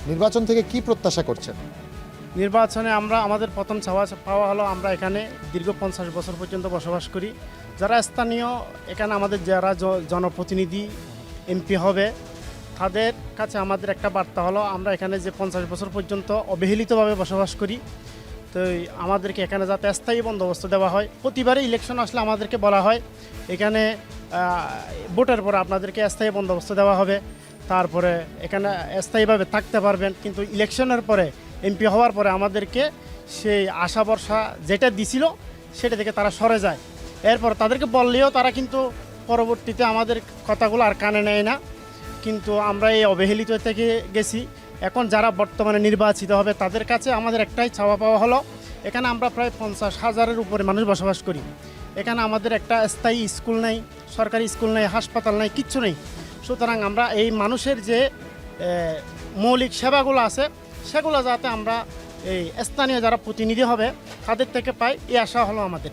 নির্বাচন থেকে কি প্রত্যাশা করছেন? নির্বাচনে আমাদের প্রথম চাওয়া পাওয়া হলো আমরা এখানে দীর্ঘ 50 বছর পর্যন্ত বসবাস করি। যারা স্থানীয় এখানে আমাদের যারা জনপ্রতিনিধি এমপি হবে তাদের কাছে আমাদের একটা বার্তা হলো আমরা এখানে যে 50 বছর পর্যন্ত অবহেলিতভাবে বসবাস করি, তো আমাদেরকে এখানে যাতে স্থায়ী বন্দোবস্ত দেওয়া হয়। প্রতিবারই ইলেকশন আসলে আমাদেরকে বলা হয় এখানে ভোটের পরে আপনাদেরকে স্থায়ী বন্দোবস্ত দেওয়া হবে, তারপরে এখানে স্থায়ীভাবে থাকতে পারবেন। কিন্তু ইলেকশনের পরে এমপি হওয়ার পরে আমাদেরকে সেই আশা ভরসা যেটা দিছিল সেটা থেকে তারা সরে যায়। এরপর তাদেরকে বললেও তারা কিন্তু পরবর্তীতে আমাদের কথাগুলো আর কানে নেয় না। কিন্তু আমরা এই অবহেলিত থেকে গেছি। এখন যারা বর্তমানে নির্বাচিত হবে তাদের কাছে আমাদের একটাই চাওয়া পাওয়া হলো এখানে আমরা প্রায় 50,000-এর উপরে মানুষ বসবাস করি। এখানে আমাদের একটা স্থায়ী স্কুল নেই, সরকারি স্কুল নেই, হাসপাতাল নেই, কিচ্ছু নেই। সুতরাং আমরা এই মানুষের যে মৌলিক সেবাগুলো আছে সেগুলো যাতে আমরা এই স্থানীয় যারা প্রতিনিধি হবে তাদের থেকে পাই, এই আশা হলো আমাদের।